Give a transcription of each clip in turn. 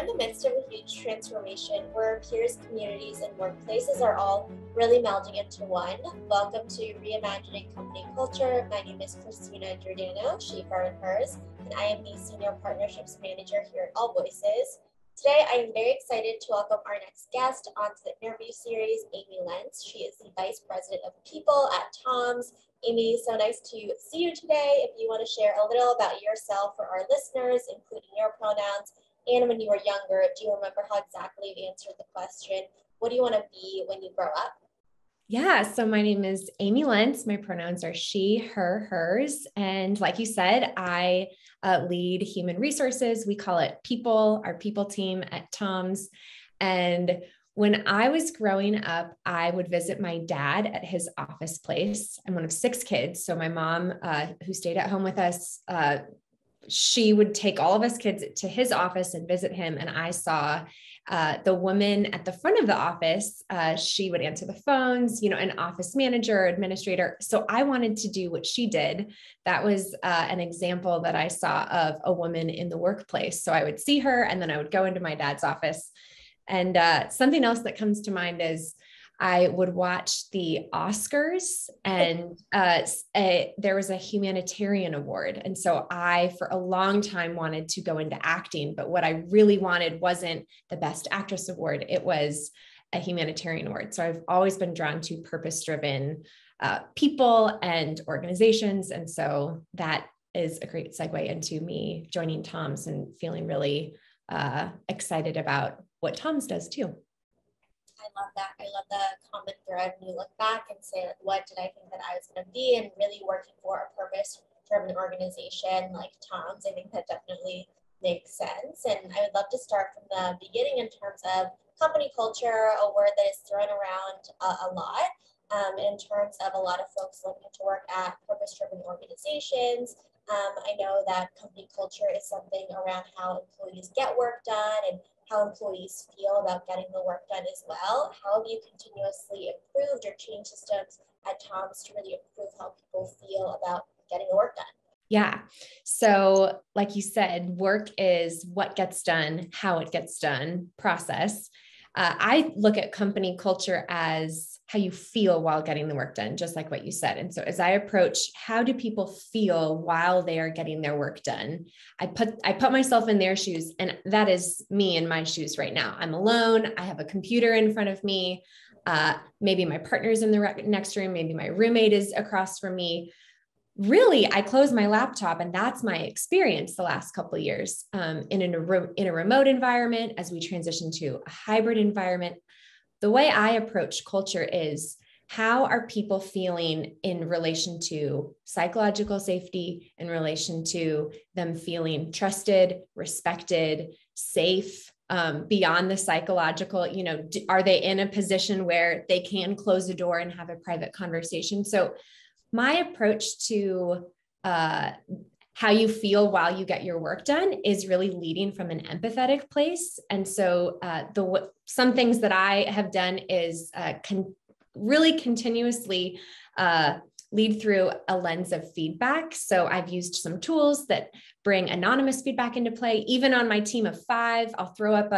in the midst of a huge transformation where peers, communities, and workplaces are all really melding into one. Welcome to Reimagining Company Culture. My name is Christina Giordano, she, her, and hers, and I am the Senior Partnerships Manager here at AllVoices. Today, I am very excited to welcome our next guest onto the interview series, Amy Lentz. She is the Vice President of People at TOMS. Amy, so nice to see you today. If you want to share a little about yourself for our listeners, including your pronouns, and when you were younger, do you remember how exactly you answered the question, what do you want to be when you grow up? Yeah, so my name is Amy Lentz. My pronouns are she, her, hers. And like you said, I lead human resources. We call it people, our people team at TOMS. And when I was growing up, I would visit my dad at his office place. I'm one of 6 kids. So my mom, who stayed at home with us, she would take all of us kids to his office and visit him. And I saw the woman at the front of the office. She would answer the phones, an office manager, administrator. So I wanted to do what she did. That was an example that I saw of a woman in the workplace. So I would see her and then I would go into my dad's office. And something else that comes to mind is I would watch the Oscars, and there was a humanitarian award. And so I, for a long time, wanted to go into acting, but what I really wanted wasn't the Best Actress award. It was a humanitarian award. So I've always been drawn to purpose-driven people and organizations. And so that is a great segue into me joining TOMS and feeling really excited about what TOMS does too. I love that. I love the common thread when you look back and say, like, what did I think that I was going to be, and really working for a purpose-driven organization like TOMS. I think that definitely makes sense. And I would love to start from the beginning in terms of company culture, a word that is thrown around a lot in terms of a lot of folks looking to work at purpose-driven organizations. I know that company culture is something around how employees get work done and how employees feel about getting the work done as well. How have you continuously improved or changed systems at TOMS to really improve how people feel about getting the work done? Yeah. So like you said, work is what gets done, how it gets done, process. I look at company culture as how you feel while getting the work done, just like what you said. And so as I approach, how do people feel while they are getting their work done? I put myself in their shoes, and that is me in my shoes right now. I'm alone. I have a computer in front of me. Maybe my partner's in the next room. Maybe my roommate is across from me. Really, I close my laptop, and that's my experience the last couple of years in a remote environment. As we transition to a hybrid environment, the way I approach culture is, how are people feeling in relation to psychological safety, in relation to them feeling trusted, respected, safe, beyond the psychological, are they in a position where they can close a door and have a private conversation? So my approach to how you feel while you get your work done is really leading from an empathetic place. And so some things that I have done is really continuously lead through a lens of feedback. So I've used some tools that bring anonymous feedback into play. Even on my team of 5, I'll throw up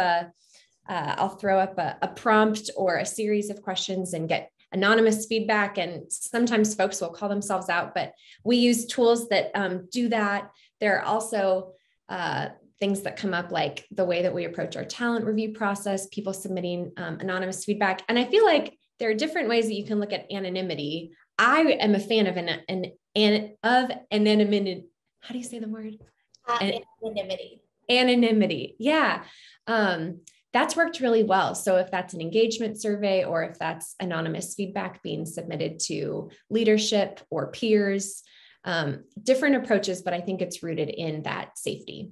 a prompt or a series of questions and get anonymous feedback. And sometimes folks will call themselves out, but we use tools that do that. There are also things that come up, like the way that we approach our talent review process, people submitting anonymous feedback. And I feel like there are different ways that you can look at anonymity. I am a fan of anonymity. How do you say the word? Anonymity. Anonymity. Yeah. That's worked really well. So if that's an engagement survey, or if that's anonymous feedback being submitted to leadership or peers, different approaches, but I think it's rooted in that safety.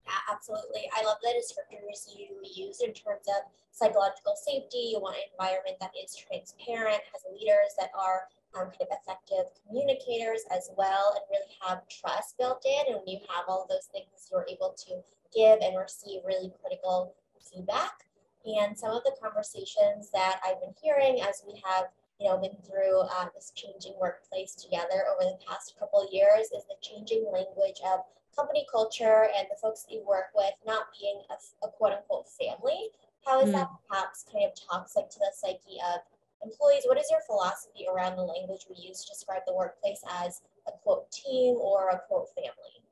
Yeah, absolutely. I love the descriptors you use in terms of psychological safety. You want an environment that is transparent, has leaders that are kind of effective communicators as well, and really have trust built in. And when you have all of those things, you're able to give and receive really critical feedback. And some of the conversations that I've been hearing as we have been through this changing workplace together over the past couple of years is the changing language of company culture and the folks that you work with not being a quote unquote family. How is that perhaps kind of toxic to the psyche of employees? What is your philosophy around the language we use to describe the workplace as a quote team or a quote family?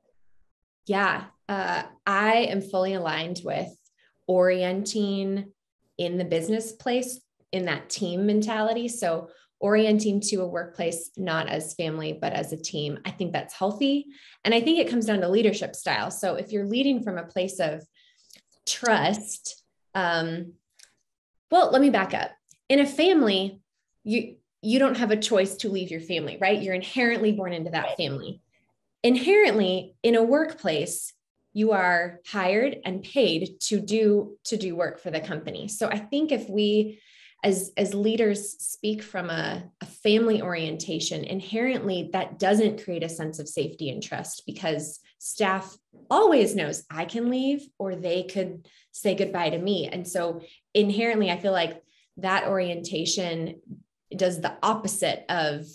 Yeah, I am fully aligned with orienting in the business place in that team mentality. So orienting to a workplace, not as family, but as a team. I think that's healthy. And I think it comes down to leadership style. So if you're leading from a place of trust, well, let me back up. In a family, you don't have a choice to leave your family, right? You're inherently born into that family. Inherently, in a workplace, you are hired and paid to do work for the company. So I think if we as leaders speak from a family orientation, inherently that doesn't create a sense of safety and trust, because staff always knows I can leave or they could say goodbye to me. And so inherently, I feel like that orientation does the opposite of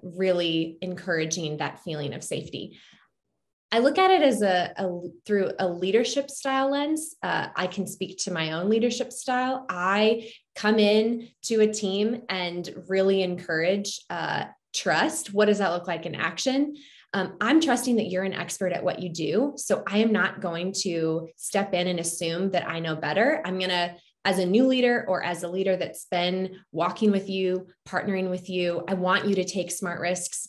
really encouraging that feeling of safety. I look at it as through a leadership style lens. I can speak to my own leadership style. I come in to a team and really encourage trust. What does that look like in action? I'm trusting that you're an expert at what you do. So I am not going to step in and assume that I know better. I'm going to, as a new leader or as a leader that's been walking with you, partnering with you, I want you to take smart risks.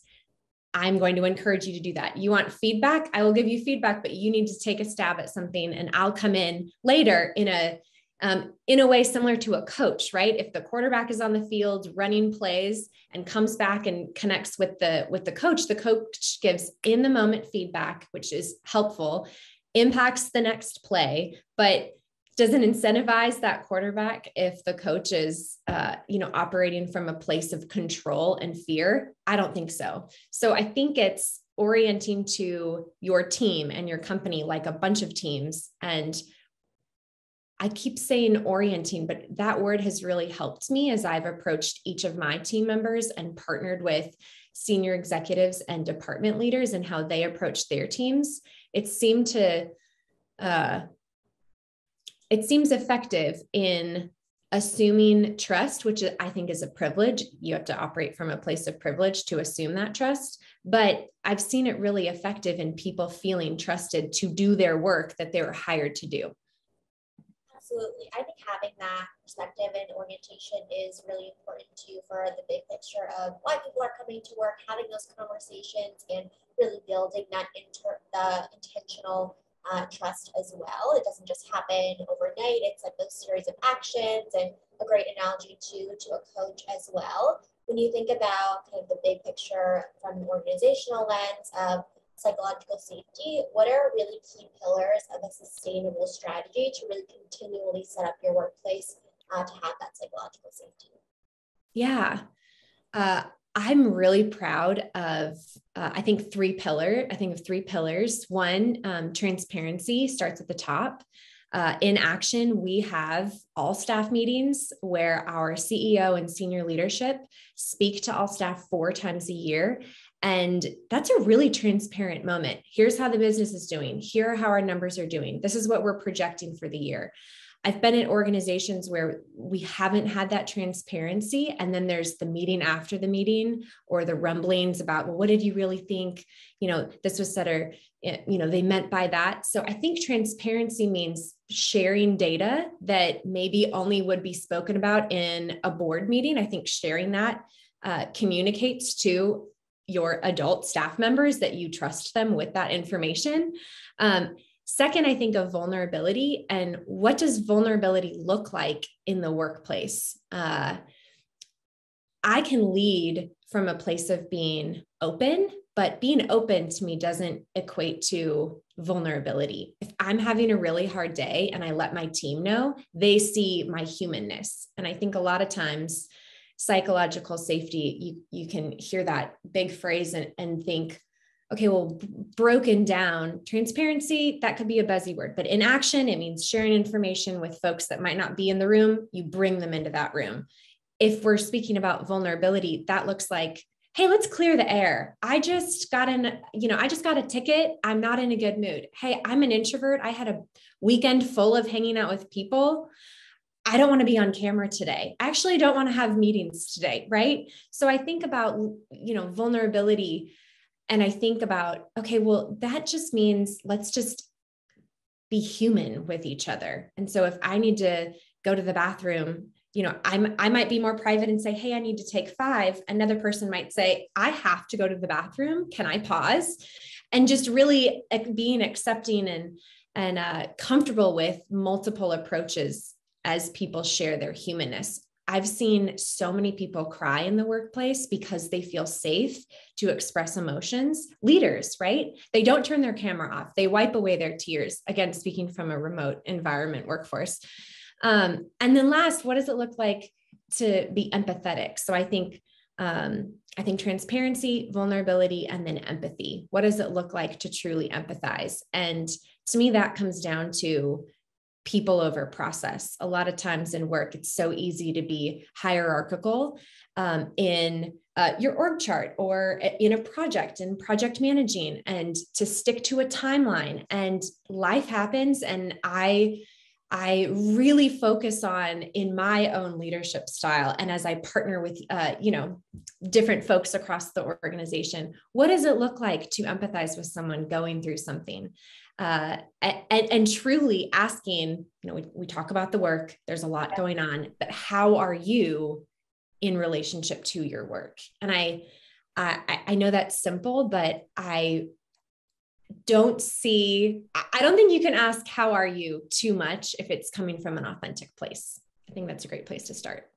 I'm going to encourage you to do that. You want feedback? I will give you feedback, but you need to take a stab at something, and I'll come in later in a way similar to a coach, right? If the quarterback is on the field running plays and comes back and connects with the coach gives in the moment feedback, which is helpful, impacts the next play, but doesn't incentivize that quarterback if the coach is, operating from a place of control and fear. I don't think so. So I think it's orienting to your team and your company like a bunch of teams. And I keep saying orienting, but that word has really helped me as I've approached each of my team members and partnered with senior executives and department leaders and how they approach their teams. It seems effective in assuming trust, which I think is a privilege. You have to operate from a place of privilege to assume that trust. But I've seen it really effective in people feeling trusted to do their work that they were hired to do. Absolutely. I think having that perspective and orientation is really important too for the big picture of why people are coming to work, having those conversations and really building that intentional trust as well. It doesn't just happen overnight. It's like those series of actions, and a great analogy too to a coach as well. When you think about kind of the big picture from an organizational lens of psychological safety, what are really key pillars of a sustainable strategy to really continually set up your workplace to have that psychological safety? Yeah. I'm really proud of, I think of three pillars. One, transparency starts at the top. In action, we have all staff meetings where our CEO and senior leadership speak to all staff 4 times a year. And that's a really transparent moment. Here's how the business is doing. Here are how our numbers are doing. This is what we're projecting for the year. I've been in organizations where we haven't had that transparency. And then there's the meeting after the meeting or the rumblings about, well, what did you really think? This was said, or, they meant by that. So I think transparency means sharing data that maybe only would be spoken about in a board meeting. I think sharing that communicates to your adult staff members that you trust them with that information. Second, I think of vulnerability, and what does vulnerability look like in the workplace? I can lead from a place of being open, but being open to me doesn't equate to vulnerability. If I'm having a really hard day and I let my team know, they see my humanness. And I think a lot of times psychological safety, you can hear that big phrase and think, okay, well, broken down, transparency, that could be a buzzword, but in action, it means sharing information with folks that might not be in the room. You bring them into that room. if we're speaking about vulnerability, that looks like, hey, let's clear the air. I just got a ticket. I'm not in a good mood. Hey, I'm an introvert. I had a weekend full of hanging out with people. I don't want to be on camera today. I actually don't want to have meetings today, right? So I think about, vulnerability, and I think about, okay, well, that just means let's just be human with each other. And so if I need to go to the bathroom, I might be more private and say, hey, I need to take 5. Another person might say, I have to go to the bathroom. Can I pause? And just really being accepting and comfortable with multiple approaches as people share their humanness. I've seen so many people cry in the workplace because they feel safe to express emotions. Leaders, right? They don't turn their camera off. They wipe away their tears. Again, speaking from a remote environment workforce. And then last, what does it look like to be empathetic? So I think transparency, vulnerability, and then empathy. What does it look like to truly empathize? And to me, that comes down to people over process. A lot of times in work, it's so easy to be hierarchical in your org chart or in a project and project managing, and to stick to a timeline. And life happens, and I really focus on, in my own leadership style, and as I partner with different folks across the organization, what does it look like to empathize with someone going through something? And truly asking, we talk about the work, there's a lot going on, but how are you in relationship to your work? And I know that's simple, but I don't think you can ask, how are you, too much if it's coming from an authentic place. I think that's a great place to start.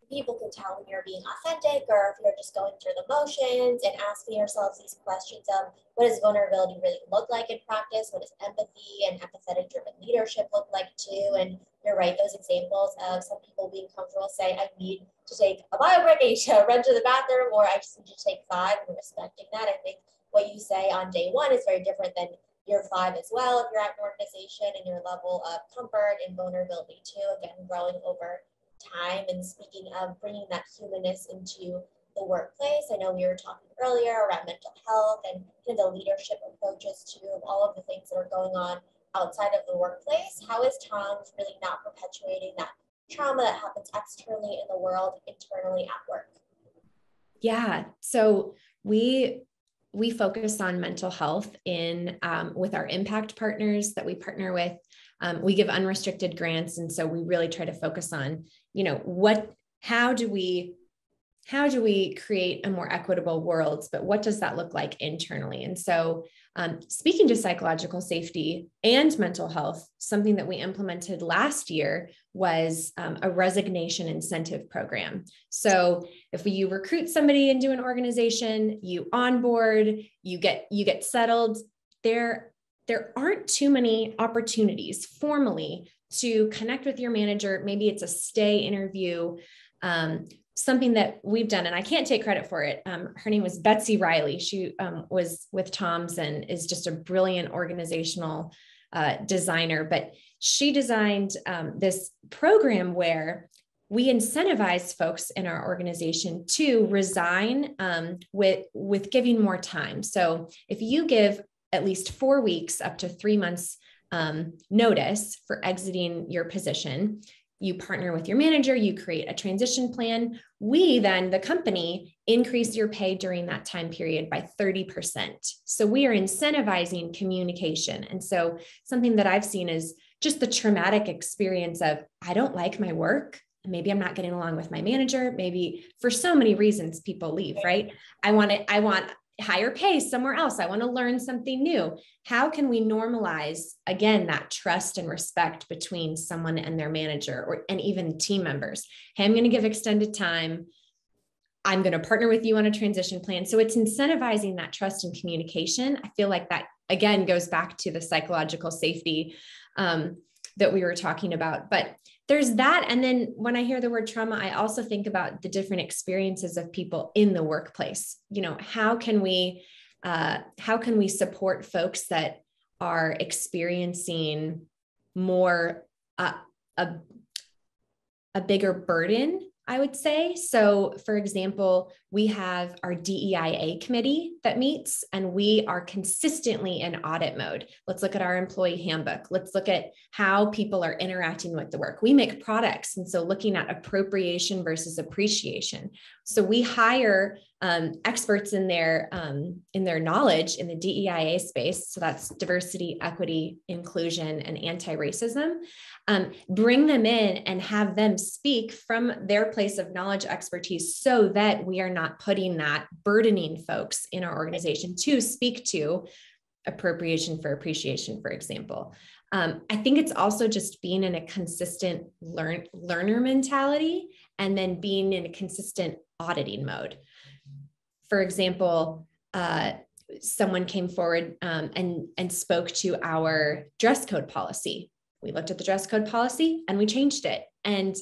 People can tell when you're being authentic, or if you're just going through the motions, and asking yourselves these questions of, what does vulnerability really look like in practice? What does empathy and empathetic driven leadership look like too? And you're right, those examples of some people being comfortable saying, I need to take a bio break, I need to run to the bathroom, or I just need to take 5, and respecting that. I think what you say on day 1 is very different than year 5 as well, if you're at an organization, and your level of comfort and vulnerability too, again, growing over time. And speaking of bringing that humanness into the workplace, I know we were talking earlier around mental health and kind of the leadership approaches to all of the things that are going on outside of the workplace. How is TOMS really not perpetuating that trauma that happens externally in the world, internally at work? Yeah, so we focus on mental health in with our impact partners that we partner with. We give unrestricted grants, and so we really try to focus on, how do we create a more equitable world, but what does that look like internally? And so, speaking to psychological safety and mental health, something that we implemented last year was a resignation incentive program. So if you recruit somebody into an organization, you onboard, you get settled, there aren't too many opportunities formally to connect with your manager. Maybe it's a stay interview, something that we've done, and I can't take credit for it. Her name was Betsy Riley. She was with TOMS and is just a brilliant organizational designer, but she designed this program where we incentivize folks in our organization to resign with giving more time. So if you give at least 4 weeks up to 3 months notice for exiting your position, you partner with your manager, you create a transition plan. We then, the company, increase your pay during that time period by 30%. So we are incentivizing communication. And so something that I've seen is just the traumatic experience of, I don't like my work. Maybe I'm not getting along with my manager. Maybe for so many reasons people leave, right? I want higher pay somewhere else. I want to learn something new. How can we normalize, again, that trust and respect between someone and their manager, and even team members? Hey, I'm going to give extended time. I'm going to partner with you on a transition plan. So it's incentivizing that trust and communication. I feel like that, again, goes back to the psychological safety that we were talking about. But there's that. And then when I hear the word trauma, I also think about the different experiences of people in the workplace. How can we support folks that are experiencing more a bigger burden I would say. So for example, we have our DEIA committee that meets, and we are consistently in audit mode. Let's look at our employee handbook. Let's look at how people are interacting with the work. We make products. And so looking at appropriation versus appreciation. So we hire experts in their knowledge in the DEIA space. So that's diversity, equity, inclusion, and anti-racism. Bring them in and have them speak from their place of knowledge, expertise, so that we are not putting that, burdening folks in our organization to speak to appropriation for appreciation, for example. I think it's also just being in a consistent learner mentality, and then being in a consistent auditing mode. For example, someone came forward and spoke to our dress code policy. We looked at the dress code policy and we changed it. And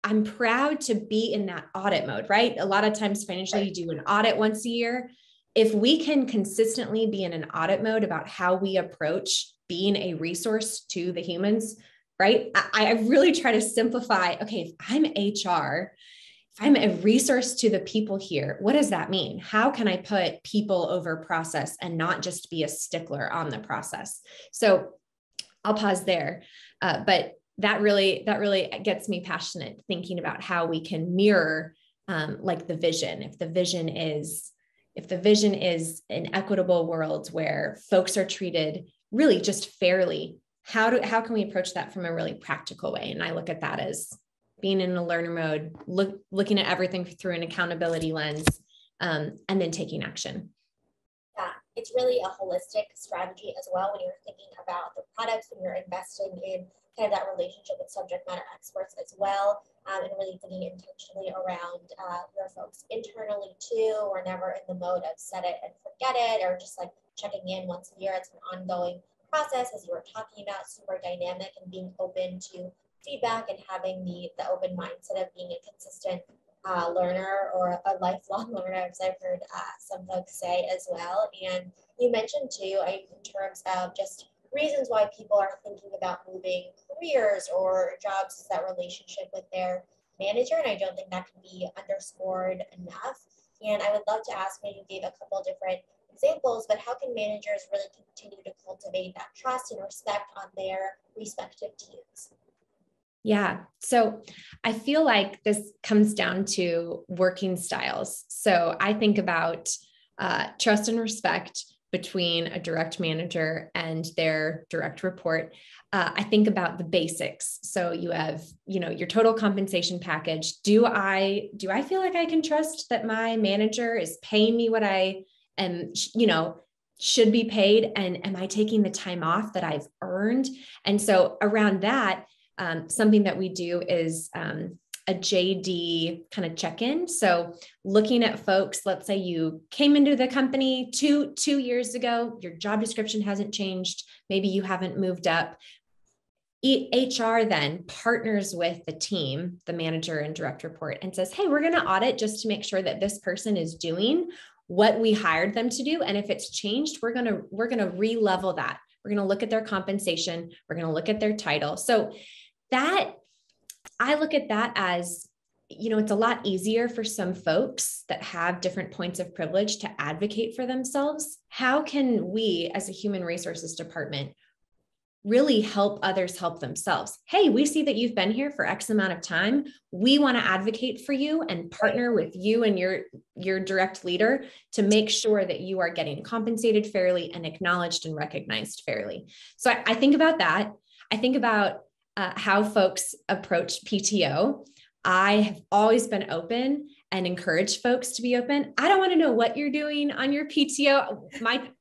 I'm proud to be in that audit mode, right? A lot of times financially, you do an audit once a year. If we can consistently be in an audit mode about how we approach being a resource to the humans, right? I really try to simplify, okay, if I'm HR, if I'm a resource to the people here, what does that mean? How can I put people over process and not just be a stickler on the process? So I'll pause there. But that really gets me passionate thinking about how we can mirror like the vision. If the vision is an equitable world where folks are treated really just fairly, how can we approach that from a really practical way? And I look at that as being in a learner mode, looking at everything through an accountability lens, and then taking action. Yeah, it's really a holistic strategy as well when you're thinking about the products and you're investing in kind of that relationship with subject matter experts as well, and really thinking intentionally around your folks internally too. We're never in the mode of set it and forget it, or just like checking in once a year. It's an ongoing process, as you were talking about, super dynamic, and being open to feedback and having the open mindset of being a consistent learner, or a lifelong learner, as I've heard some folks say as well. And you mentioned too, in terms of just reasons why people are thinking about moving careers or jobs, is that relationship with their manager. And I don't think that can be underscored enough. And I would love to ask, maybe you gave a couple different examples, but how can managers really continue to cultivate that trust and respect on their respective teams? Yeah. So I feel like this comes down to working styles. So I think about trust and respect between a direct manager and their direct report. I think about the basics. So you have, your total compensation package. Do I feel like I can trust that my manager is paying me what I am, should be paid? And am I taking the time off that I've earned? And so around that, something that we do is a JD kind of check-in. So looking at folks, let's say you came into the company two years ago, your job description hasn't changed. Maybe you haven't moved up. HR then partners with the team, the manager and direct report, and says, hey, we're going to audit just to make sure that this person is doing what we hired them to do. And if it's changed, we're going to re-level that. We're going to look at their compensation. We're going to look at their title. So that, I look at that as, it's a lot easier for some folks that have different points of privilege to advocate for themselves. How can we, as a human resources department, really help others help themselves? Hey, we see that you've been here for X amount of time. We want to advocate for you and partner with you and your direct leader to make sure that you are getting compensated fairly and acknowledged and recognized fairly. So I think about that. I think about how folks approach PTO. I have always been open and encourage folks to be open. I don't want to know what you're doing on your PTO.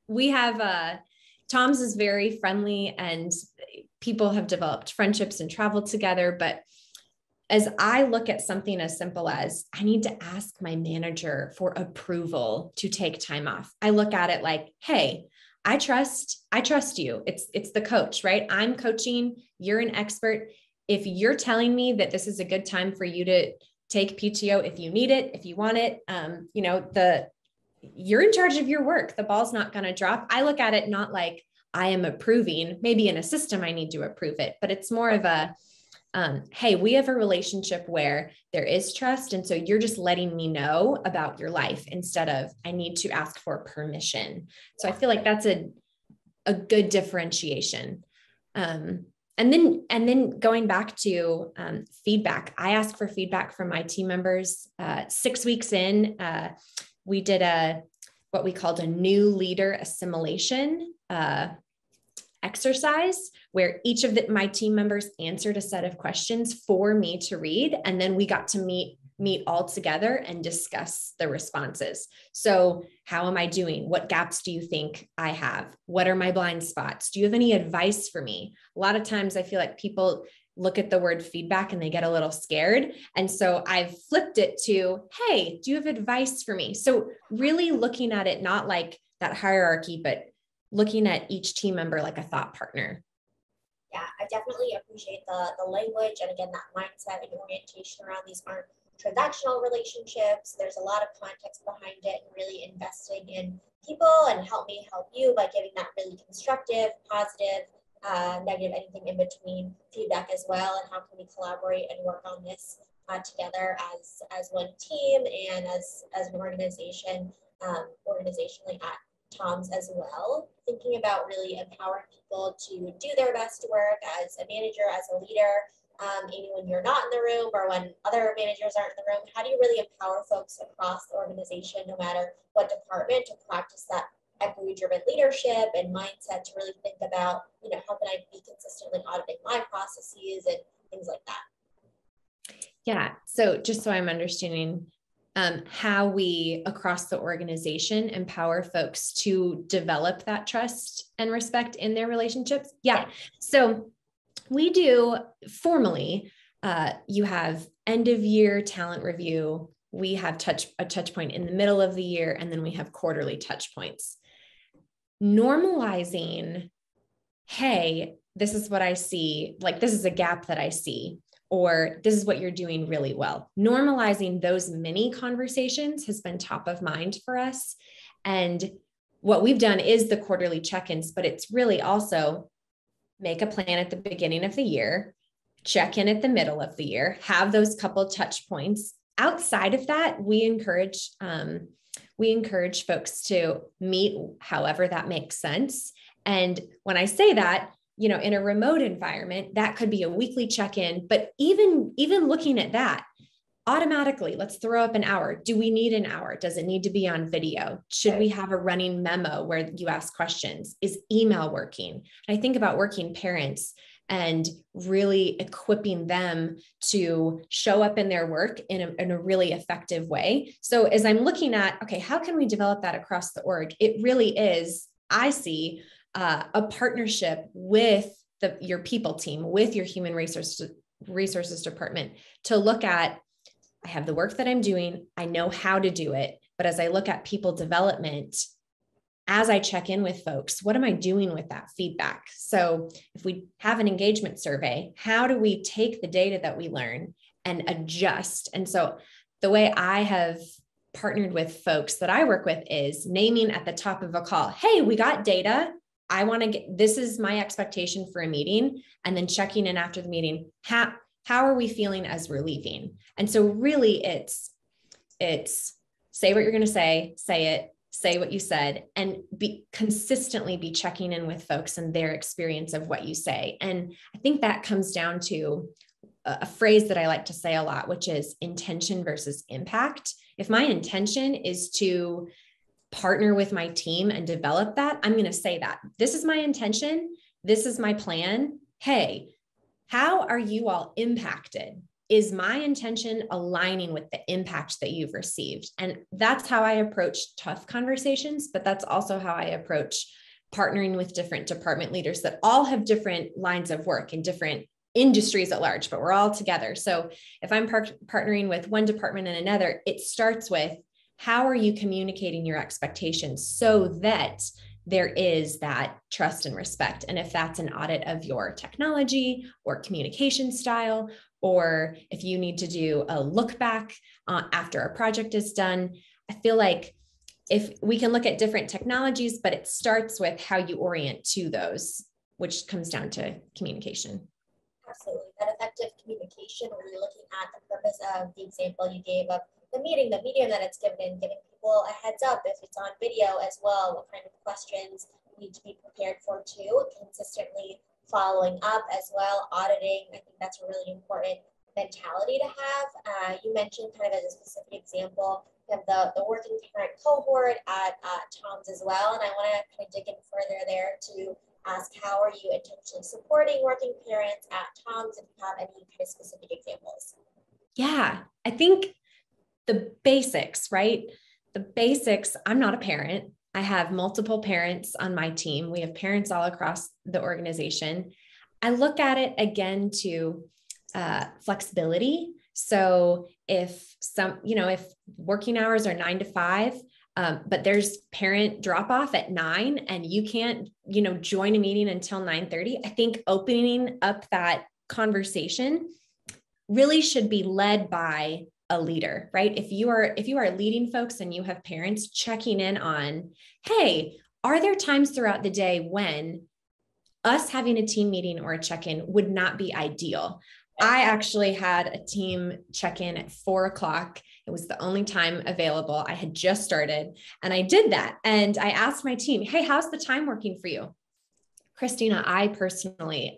We have TOMS is very friendly, and people have developed friendships and traveled together. But as I look at something as simple as I need to ask my manager for approval to take time off, I look at it like, hey, I trust you. It's the coach, right? I'm coaching. You're an expert. If you're telling me that this is a good time for you to take PTO, if you need it, if you want it, you're in charge of your work. The ball's not going to drop. I look at it not like I am approving. Maybe in a system I need to approve it, but it's more of a, hey, we have a relationship where there is trust. And so you're just letting me know about your life instead of I need to ask for permission. So I feel like that's a good differentiation. And then going back to feedback, I ask for feedback from my team members. 6 weeks in, we did what we called a new leader assimilation exercise, where each of my team members answered a set of questions for me to read. And then we got to meet all together and discuss the responses. So how am I doing? What gaps do you think I have? What are my blind spots? Do you have any advice for me? A lot of times I feel like people look at the word feedback and they get a little scared. And so I've flipped it to, hey, do you have advice for me? So really looking at it, not like that hierarchy, but looking at each team member like a thought partner. Yeah, I definitely appreciate the language. And again, that mindset and orientation around these aren't transactional relationships. There's a lot of context behind it, and really investing in people and help me help you by giving that really constructive, positive, negative, anything in between feedback as well. And how can we collaborate and work on this together as one team and as an organization, organizationally at TOMS as well, thinking about really empowering people to do their best work as a manager, as a leader. Amy, when you're not in the room or when other managers aren't in the room, how do you really empower folks across the organization, no matter what department, to practice that equity-driven leadership and mindset to really think about, how can I be consistently auditing my processes and things like that? Yeah. So just so I'm understanding, how we across the organization empower folks to develop that trust and respect in their relationships. Yeah. So we do formally, you have end of year talent review. We have a touch point in the middle of the year, and then we have quarterly touch points. Normalizing, hey, this is what I see, like this is a gap that I see, or this is what you're doing really well. Normalizing those mini conversations has been top of mind for us. And what we've done is the quarterly check-ins, but it's really also make a plan at the beginning of the year, check in at the middle of the year, have those couple touch points. Outside of that, we encourage folks to meet however that makes sense. And when I say that, in a remote environment, that could be a weekly check-in, but even looking at that, automatically, let's throw up an hour. Do we need an hour? Does it need to be on video? Should we have a running memo where you ask questions? Is email working? And I think about working parents and really equipping them to show up in their work in a really effective way. So as I'm looking at, okay, how can we develop that across the org? It really is, I see a partnership with your people team, with your human resources department, to look at, I have the work that I'm doing, I know how to do it, but as I look at people development, as I check in with folks, what am I doing with that feedback? So if we have an engagement survey, how do we take the data that we learn and adjust? And so the way I have partnered with folks that I work with is naming at the top of a call, hey, we got data. I want to this is my expectation for a meeting, and then checking in after the meeting. How are we feeling as we're leaving? And so really it's say what you're going to say it, say what you said, and consistently be checking in with folks and their experience of what you say. And I think that comes down to a phrase that I like to say a lot, which is intention versus impact. If my intention is to partner with my team and develop that, I'm going to say that this is my intention. This is my plan. Hey, how are you all impacted? Is my intention aligning with the impact that you've received? And that's how I approach tough conversations, but that's also how I approach partnering with different department leaders that all have different lines of work in different industries at large, but we're all together. So if I'm partnering with one department and another, it starts with, how are you communicating your expectations so that there is that trust and respect? And if that's an audit of your technology or communication style, or if you need to do a look back after a project is done, I feel like if we can look at different technologies, but it starts with how you orient to those, which comes down to communication. Absolutely. That effective communication where you're looking at the purpose of the example you gave of the meeting, the medium that it's given in, giving people a heads up if it's on video as well, what kind of questions need to be prepared for too, consistently following up as well, auditing. I think that's a really important mentality to have. You mentioned kind of as a specific example of the working parent cohort at TOMS as well, and I want to kind of dig in further there to ask how are you intentionally supporting working parents at TOMS, if you have any kind of specific examples. Yeah, I think the basics, right? The basics, I'm not a parent. I have multiple parents on my team. We have parents all across the organization. I look at it again to flexibility. So if if working hours are 9 to 5, but there's parent drop off at 9 and you can't, join a meeting until 9:30, I think opening up that conversation really should be led by a leader, right? If you are leading folks and you have parents checking in on, hey, are there times throughout the day when us having a team meeting or a check-in would not be ideal? I actually had a team check-in at 4:00. It was the only time available. I had just started and I did that. And I asked my team, hey, how's the time working for you? Christina, I personally,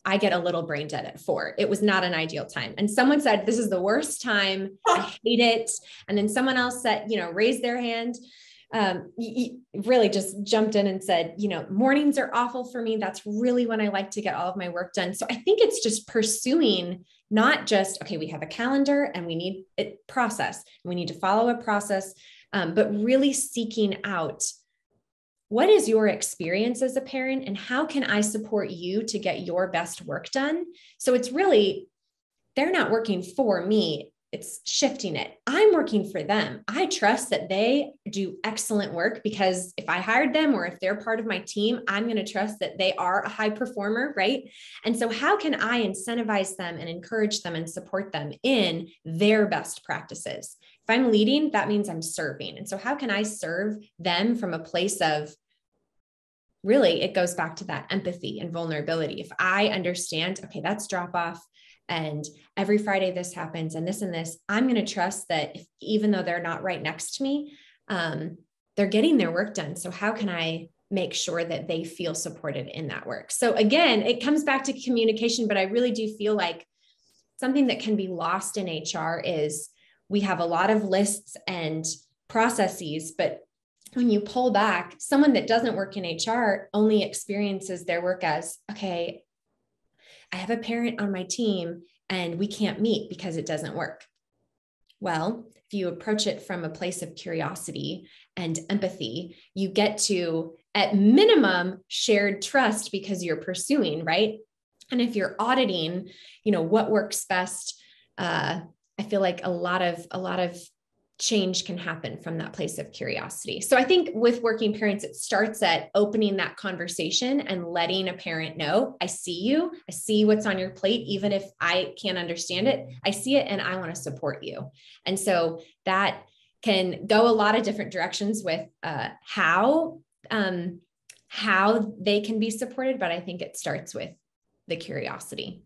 I get a little brain dead at 4. It was not an ideal time. And someone said, this is the worst time. I hate it. And then someone else said, raised their hand. Really just jumped in and said, mornings are awful for me. That's really when I like to get all of my work done. So I think it's just pursuing, not just, okay, we have a calendar and we need a process. We need to follow a process, but really seeking out, what is your experience as a parent and how can I support you to get your best work done? So it's really, they're not working for me. It's shifting it. I'm working for them. I trust that they do excellent work because if I hired them or if they're part of my team, I'm going to trust that they are a high performer, right? And so how can I incentivize them and encourage them and support them in their best practices? If I'm leading, that means I'm serving. And so how can I serve them from a place of, really, it goes back to that empathy and vulnerability. If I understand, okay, that's drop off and every Friday this happens and this, I'm going to trust that even though they're not right next to me, they're getting their work done. So how can I make sure that they feel supported in that work? So again, it comes back to communication, but I really do feel like something that can be lost in HR is we have a lot of lists and processes, but when you pull back, someone that doesn't work in HR only experiences their work as, okay, I have a parent on my team and we can't meet because it doesn't work. Well, if you approach it from a place of curiosity and empathy, you get to, at minimum, shared trust because you're pursuing, right? And if you're auditing, what works best, I feel like a lot of change can happen from that place of curiosity. So I think with working parents, it starts at opening that conversation and letting a parent know, I see you, I see what's on your plate, even if I can't understand it, I see it and I want to support you. And so that can go a lot of different directions with how they can be supported, but I think it starts with the curiosity.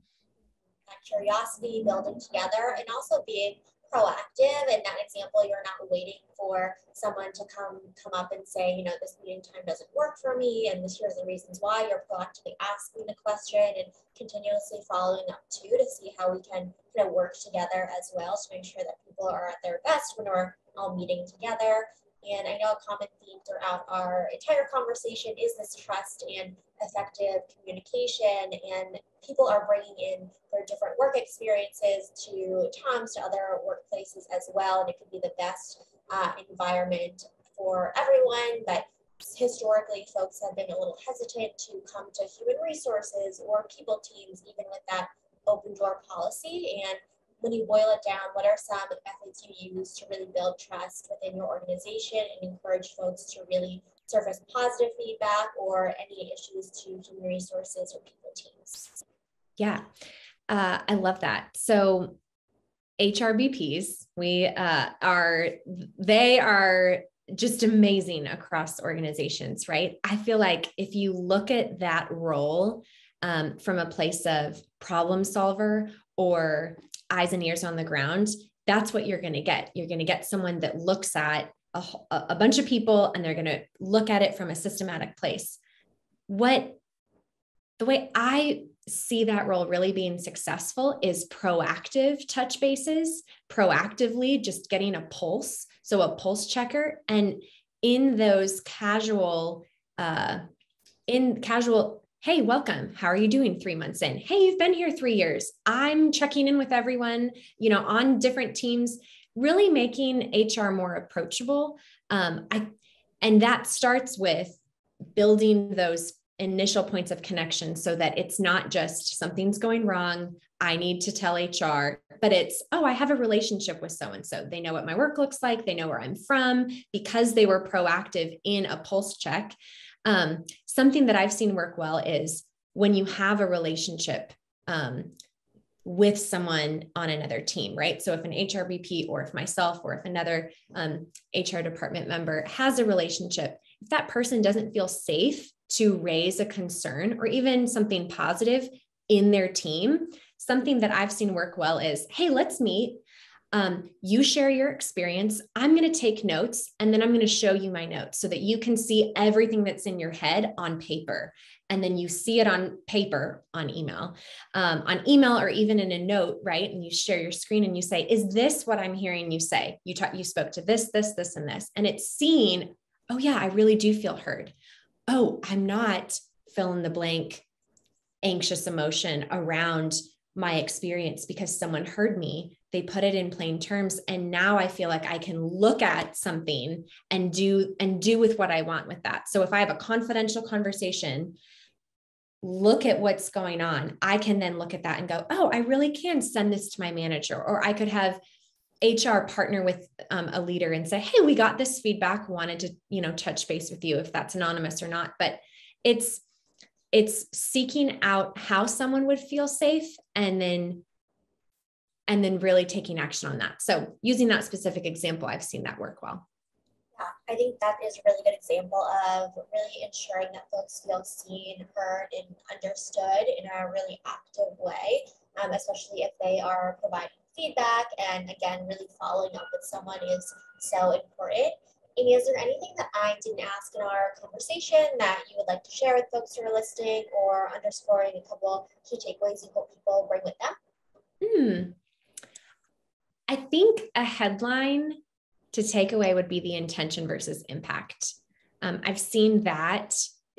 That curiosity, building together, and also being proactive. In that example, you're not waiting for someone to come up and say, this meeting time doesn't work for me, and here's the reasons why. You're proactively asking the question and continuously following up too to see how we can kind of work together as well to make sure that people are at their best when we're all meeting together. And I know a common theme throughout our entire conversation is this trust and effective communication, and people are bringing in their different work experiences to TOMS, to other workplaces as well, and it could be the best environment for everyone. But historically, folks have been a little hesitant to come to human resources or people teams, even with that open door policy. And when you boil it down, what are some methods you use to really build trust within your organization and encourage folks to really surface positive feedback or any issues to human resources or people teams? Yeah, I love that. So HRBPs, they are just amazing across organizations, right? I feel like if you look at that role, from a place of problem solver or eyes and ears on the ground, that's what you're going to get. You're going to get someone that looks at a bunch of people and they're going to look at it from a systematic place. The way I see that role really being successful is proactive touch bases, proactively just getting a pulse. So a pulse checker. And in those casual, hey, welcome. How are you doing 3 months in? Hey, you've been here 3 years. I'm checking in with everyone, on different teams, really making HR more approachable. And that starts with building those initial points of connection so that it's not just something's going wrong, I need to tell HR, but it's, I have a relationship with so-and-so. They know what my work looks like. They know where I'm from because they were proactive in a pulse check. Something that I've seen work well is when you have a relationship with someone on another team, right? So if an HRBP or if myself or if another HR department member has a relationship, if that person doesn't feel safe to raise a concern or even something positive in their team, something that I've seen work well is, hey, let's meet. You share your experience. I'm going to take notes and then I'm going to show you my notes so that you can see everything that's in your head on paper. And then you see it on paper, on email or even in a note, right? And you share your screen and you say, is this what I'm hearing you say? You spoke to this, and this, and it's seen, oh yeah, I really do feel heard. Oh, I'm not fill in the blank anxious emotion around my experience because someone heard me. They put it in plain terms. And now I feel like I can look at something and do with what I want with that. So if I have a confidential conversation, look at what's going on. I can then look at that and go, I really can send this to my manager, or I could have HR partner with a leader and say, hey, we got this feedback, wanted to, touch base with you if that's anonymous or not. But it's seeking out how someone would feel safe and then really taking action on that. So using that specific example, I've seen that work well. Yeah, I think that is a really good example of really ensuring that folks feel seen, heard, and understood in a really active way, especially if they are providing feedback. And again, really following up with someone is so important. Amy, is there anything that I didn't ask in our conversation that you would like to share with folks who are listening, or underscoring a couple key takeaways you hope people bring with them? I think a headline to take away would be the intention versus impact. I've seen that.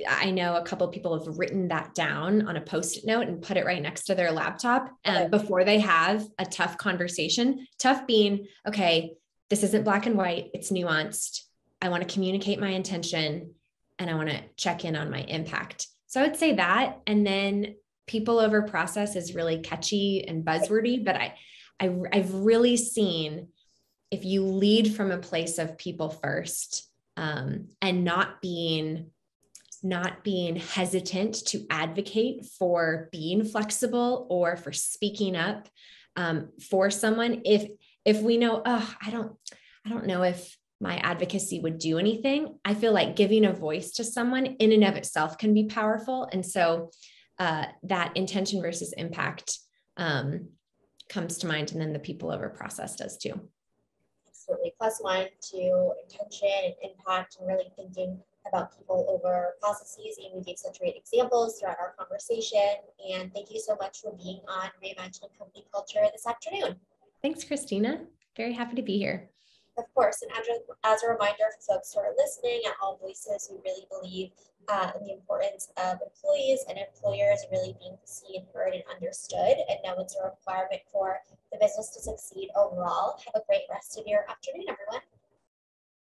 I know a couple of people have written that down on a Post-it note and put it right next to their laptop before they have a tough conversation. Tough being, okay, this isn't black and white, it's nuanced. I want to communicate my intention and I want to check in on my impact. So I would say that. And then people over process is really catchy and buzzwordy, but I've really seen if you lead from a place of people first, and not being hesitant to advocate for being flexible or for speaking up for someone. If we know, I don't know if my advocacy would do anything, I feel like giving a voice to someone in and of itself can be powerful. And so that intention versus impact comes to mind, and then the people over process does too. Absolutely. +1 to intention and impact, and really thinking about people over processes. Amy gave such great examples throughout our conversation. And thank you so much for being on Reimagining Company Culture this afternoon. Thanks, Christina. Very happy to be here. Of course, and as a reminder for folks who are listening, at AllVoices, we really believe in the importance of employees and employers really being seen, heard, and understood. And now it's a requirement for the business to succeed overall. Have a great rest of your afternoon, everyone.